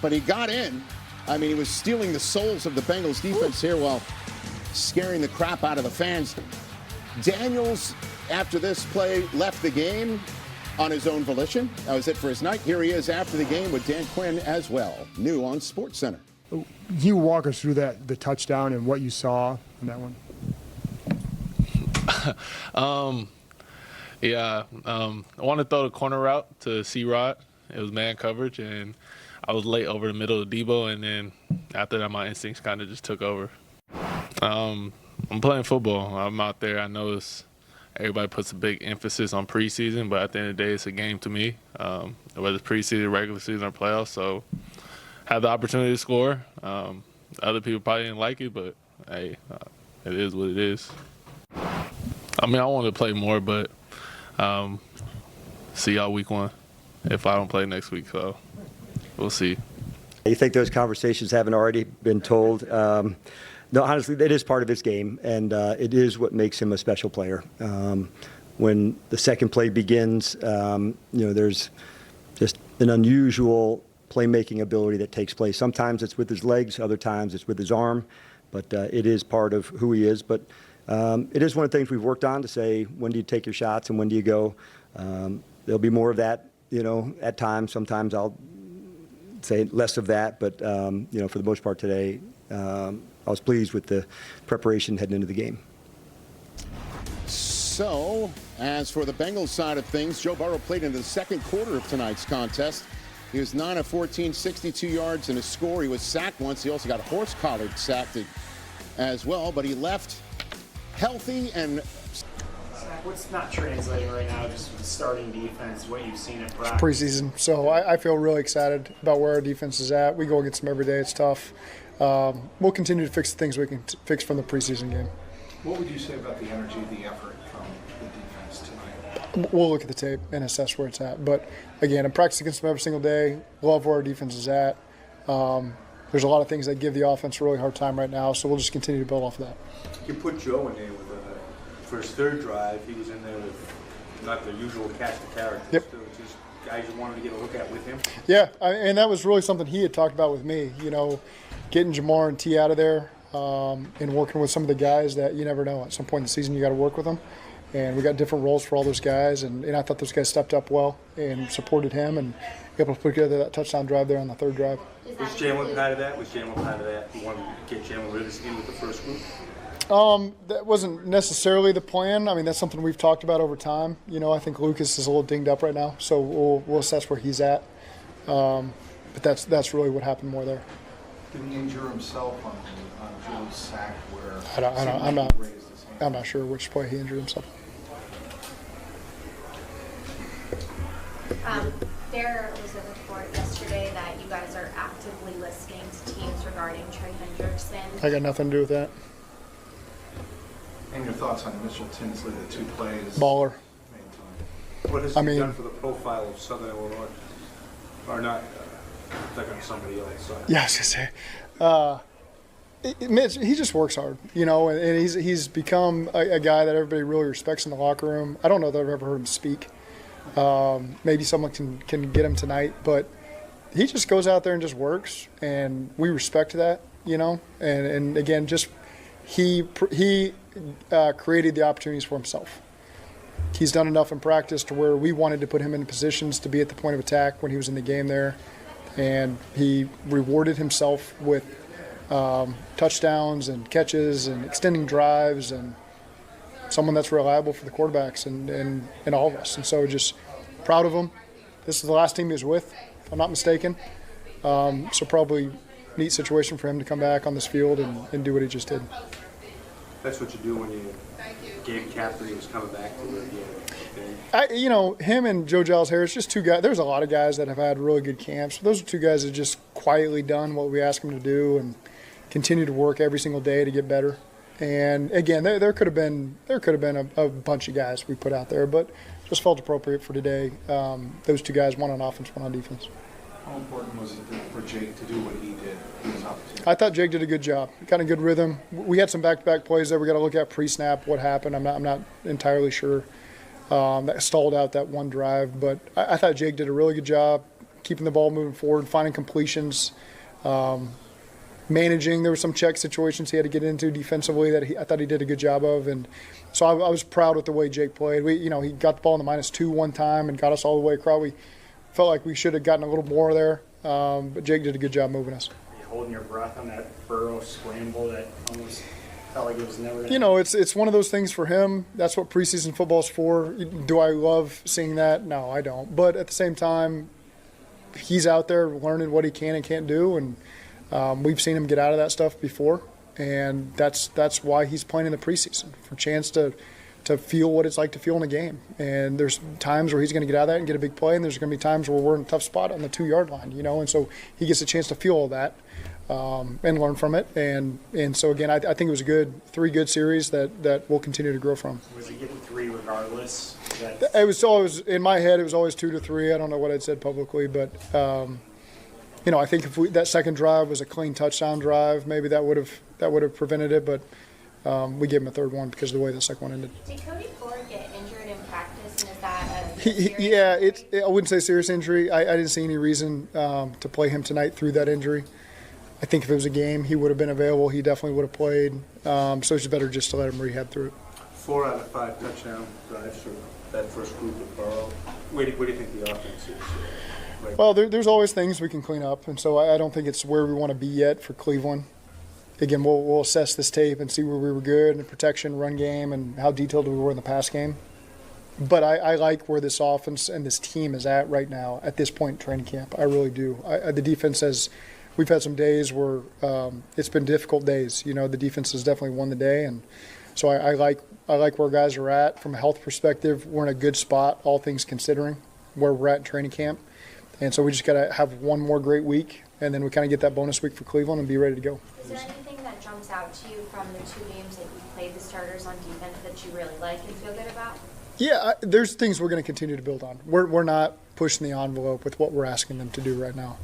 But he got in. I mean, he was stealing the souls of the Bengals defense here while scaring the crap out of the fans. Daniels, after this play, left the game on his own volition. That was it for his night. Here he is after the game with Dan Quinn as well, new on SportsCenter. Can you walk us through the touchdown and what you saw in that one? I wanted to throw the corner route to C-Rod. It was man coverage, and I was late over the middle of Debo, and then after that, my instincts kind of just took over. I'm playing football. I'm out there. I know everybody puts a big emphasis on preseason, but at the end of the day, it's a game to me, whether it's preseason, regular season, or playoffs. So have the opportunity to score. Other people probably didn't like it, but, hey, it is what it is. I mean, I want to play more, but see y'all week 1 if I don't play next week. So we'll see. You think those conversations haven't already been told? No, honestly, it is part of his game, and it is what makes him a special player. When the second play begins, there's just an unusual playmaking ability that takes place. Sometimes it's with his legs, other times it's with his arm, but it is part of who he is. But it is one of the things we've worked on to say, when do you take your shots and when do you go? There'll be more of that, at times. Sometimes I'll say less of that, but, for the most part today, I was pleased with the preparation heading into the game. So, as for the Bengals side of things, Joe Burrow played into the second quarter of tonight's contest. He was 9 of 14, 62 yards and a score. He was sacked once. He also got horse-collared sacked as well, but he left healthy and... What's not translating right now, just with the starting defense, what you've seen at practice? Preseason. So I feel really excited about where our defense is at. We go against them every day. It's tough. We'll continue to fix the things we can fix from the preseason game. What would you say about the energy, the effort from the defense tonight? We'll look at the tape and assess where it's at. But, again, I practice against them every single day. Love where our defense is at. There's a lot of things that give the offense a really hard time right now, so we'll just continue to build off of that. You put Joe in there with for his third drive. He was in there with not the usual cast of characters. Yep. So it's just guys you wanted to get a look at with him. Yeah, and that was really something he had talked about with me, getting Jamar and T out of there and working with some of the guys that you never know. At some point in the season, you got to work with them. And we got different roles for all those guys, and I thought those guys stepped up well and supported him and able to put together that touchdown drive there on the third drive. Was Jalen part of that? You wanted to get Jalen Rivers in with the first group? That wasn't necessarily the plan. I mean, that's something we've talked about over time. I think Lucas is a little dinged up right now, so we'll assess where he's at. But that's really what happened more there. Did he injure himself on Joe's sack where I'm not sure which play he injured himself. There was a report yesterday that you guys are actively listening to teams regarding Trey Hendrickson. I got nothing to do with that. And your thoughts on Mitchell Tinsley, the two plays? Baller. What has he done for the profile of Southern Illinois? Or not? Thinking of somebody else. Yeah, I was gonna say. Mitch, he just works hard, and he's become a guy that everybody really respects in the locker room. I don't know that I've ever heard him speak. Maybe someone can get him tonight, but he just goes out there and just works, and we respect that, And again, just he created the opportunities for himself. He's done enough in practice to where we wanted to put him in positions to be at the point of attack when he was in the game there, and he rewarded himself with touchdowns and catches and extending drives and someone that's reliable for the quarterbacks and all of us. And so just proud of him. This is the last team he was with, if I'm not mistaken. So probably neat situation for him to come back on this field and do what he just did. That's what you do when you gave Cap that he was coming back to the him and Joe Giles Harris, just two guys. There's a lot of guys that have had really good camps. Those are two guys that just quietly done what we asked them to do and continue to work every single day to get better. And again, there could have been a bunch of guys we put out there, but just felt appropriate for today. Those two guys, one on offense, one on defense. How important was it for Jake to do what he did in his opportunity? I thought Jake did a good job. Got a good rhythm. We had some back-to-back plays there. We got to look at pre-snap what happened. I'm not entirely sure. That stalled out that one drive, but I thought Jake did a really good job. keeping the ball moving forward, finding completions, managing. There were some check situations he had to get into defensively that I thought he did a good job of, and so I was proud with the way Jake played. He got the ball in the -2 one time and got us all the way across. We felt like we should have gotten a little more there, but Jake did a good job moving us. Are you holding your breath on that Burrow scramble that almost felt like it was never? It's one of those things for him. That's what preseason football's for. Do I love seeing that? No, I don't. But at the same time, he's out there learning what he can and can't do, and we've seen him get out of that stuff before, and that's why he's playing in the preseason, for a chance to feel what it's like to feel in a game. And there's times where he's going to get out of that and get a big play, and there's going to be times where we're in a tough spot on the 2-yard line, and so he gets a chance to feel all that and learn from it. And so, again, I think it was three good series that we'll continue to grow from. Was he getting 3 regardless? It was always, in my head, it was always 2 to 3. I don't know what I'd said publicly, but I think if that second drive was a clean touchdown drive, maybe that would have prevented it. But we gave him a third one because of the way the second one ended. Did Cody Ford get injured in practice, and is that I wouldn't say serious injury. I didn't see any reason to play him tonight through that injury. I think if it was a game, he would have been available. He definitely would have played. So it's better just to let him rehab through it. 4 out of 5 touchdown drives for that first group with Burrow. Where do you think the offense is? Well, there's always things we can clean up, and so I don't think it's where we want to be yet for Cleveland. Again, we'll assess this tape and see where we were good in protection, run game, and how detailed we were in the pass game. But I like where this offense and this team is at right now at this point in training camp. I really do. The defense has – we've had some days where it's been difficult days. The defense has definitely won the day, and so I like where guys are at from a health perspective. We're in a good spot, all things considering, where we're at in training camp. And so we just got to have one more great week, and then we kind of get that bonus week for Cleveland and be ready to go. Is there anything that jumps out to you from the 2 games that you played the starters on defense that you really like and feel good about? Yeah, there's things we're going to continue to build on. We're not pushing the envelope with what we're asking them to do right now.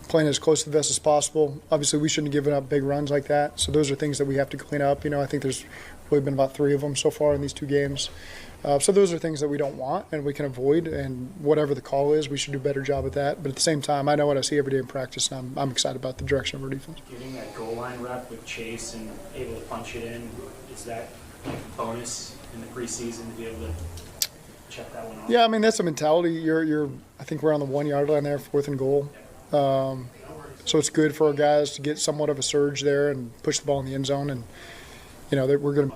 Playing as close to the vest as possible. Obviously, we shouldn't have given up big runs like that. So those are things that we have to clean up. I think there's really been about 3 of them so far in these 2 games. So those are things that we don't want and we can avoid. And whatever the call is, we should do a better job at that. But at the same time, I know what I see every day in practice, and I'm excited about the direction of our defense. Getting that goal line rep with Chase and able to punch it in, is that like a bonus in the preseason to be able to check that one off? Yeah, I mean, that's a mentality. I think we're on the 1-yard line there, 4th and goal. So it's good for our guys to get somewhat of a surge there and push the ball in the end zone. And, we're going to.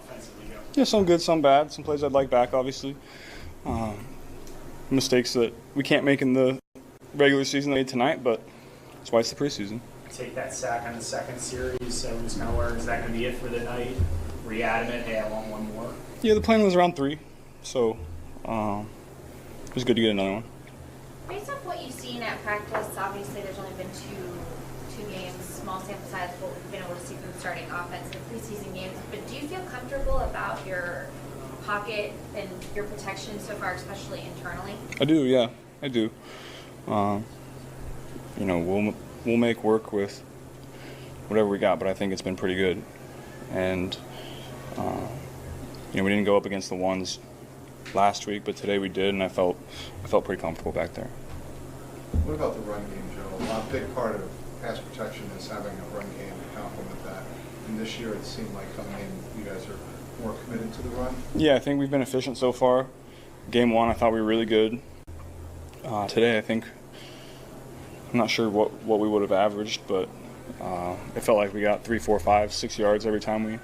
Yeah, some good, some bad. Some plays I'd like back, obviously. Mistakes that we can't make in the regular season made tonight, but that's why it's the preseason. Take that sack on the second series. Everyone's kind of worried, is that going to be it for the night? Were you adamant, hey, I want one more? Yeah, the plan was around 3, so it was good to get another one. Based off what you've seen at practice, obviously there's only been two games, small sample size, what we've been able to see from the starting offense in preseason games. But do you feel comfortable about your pocket and your protection so far, especially internally? I do, yeah, I do. We'll make work with whatever we got, but I think it's been pretty good. And we didn't go up against the ones last week, but today we did, and I felt pretty comfortable back there. What about the run game, Joe? A big part of pass protection is having a run game to complement that. And this year it seemed like coming in, you guys are more committed to the run? Yeah, I think we've been efficient so far. Game 1, I thought we were really good. Today, I think, I'm not sure what we would have averaged, but it felt like we got 3, 4, 5, 6 yards every time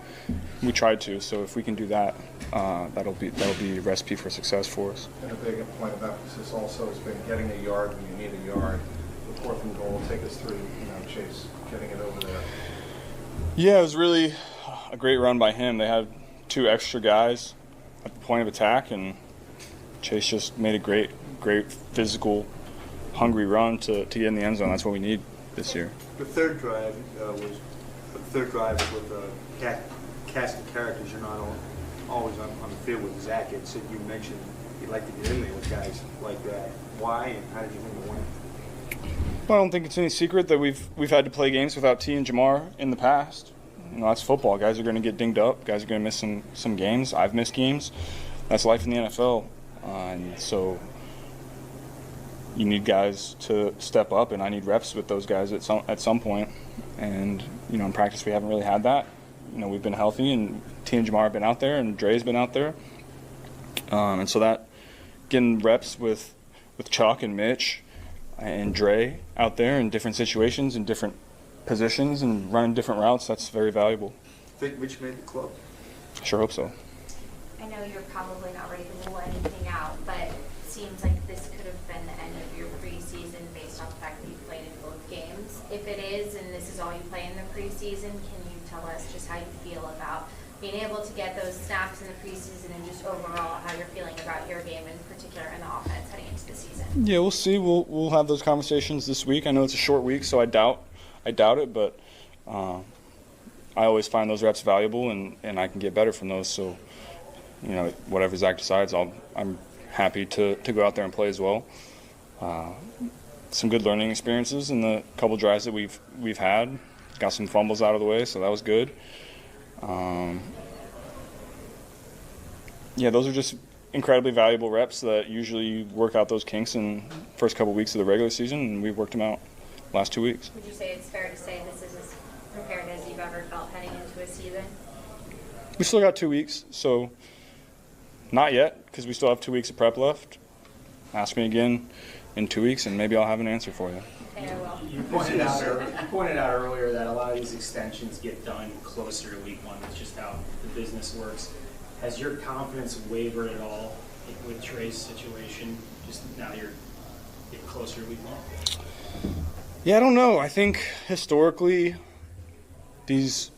we tried to. So if we can do that, that'll be a recipe for success for us. And a big point of emphasis also has been getting a yard when you need a yard. The 4th and goal, take us through, Chase getting it over there. Yeah, it was really a great run by him. They had 2 extra guys at the point of attack, and Chase just made a great physical, hungry run to get in the end zone. That's what we need this year. The third drive was with cast of characters. You're not always on the field with Zach. And so you mentioned you'd like to get in there with guys like that. Why, and how did you win the win? Well, I don't think it's any secret that we've had to play games without T and Jamar in the past. That's football. Guys are going to get dinged up. Guys are going to miss some games. I've missed games. That's life in the NFL. And so you need guys to step up, and I need reps with those guys at some point. And in practice we haven't really had that. We've been healthy, and T and Jamar have been out there, and Dre's been out there, and so that getting reps with Chuck and Mitch and Dre out there in different situations and different positions and running different routes, that's very valuable. Think Mitch made the club? Sure hope so. I know you're probably not ready to rule anything out, but it seems like this could have been the end of your preseason based on the fact that you played in both games. If it is, and this is all you play in the preseason, can you tell us just how you feel about being able to get those snaps in the preseason and just overall how you're feeling about your game in particular and the offense heading into the season? Yeah, we'll see. We'll have those conversations this week. I know it's a short week, so I doubt it, but I always find those reps valuable, and I can get better from those. So, whatever Zach decides, I'm happy to go out there and play as well. Some good learning experiences in the couple drives that we've had. Got some fumbles out of the way, so that was good. Those are just incredibly valuable reps that usually work out those kinks in the first couple weeks of the regular season, and we've worked them out last 2 weeks. Would you say it's fair to say this is as prepared as you've ever felt heading into a season? We still got 2 weeks, so not yet, because we still have 2 weeks of prep left. Ask me again in 2 weeks, and maybe I'll have an answer for you. Okay, I will. You pointed out earlier that a lot of these extensions get done closer to week one. That's just how the business works. Has your confidence wavered at all with Trey's situation, just now that you're getting closer to week one? Yeah, I don't know. I think historically these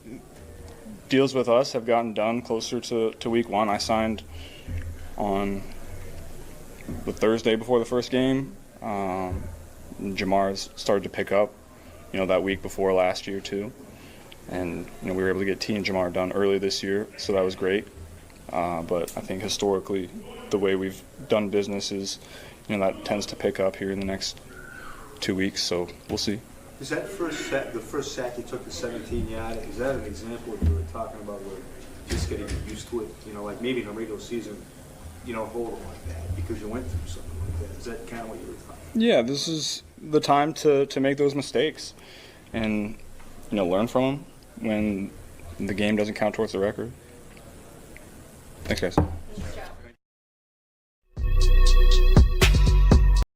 deals with us have gotten done closer to week one. I signed on the Thursday before the first game. Jamar's started to pick up, that week before last year too. And, we were able to get T and Jamar done early this year, so that was great. But I think historically the way we've done business is, that tends to pick up here in the next 2 weeks, so we'll see. Is that the first sack you took, the 17-yard, is that an example of what you were talking about where just getting used to it? Like maybe in a regular season, you don't hold it like that because you went through something like that. Is that kind of what you were talking about? Yeah, this is the time to make those mistakes and, learn from them when the game doesn't count towards the record. Thanks, guys.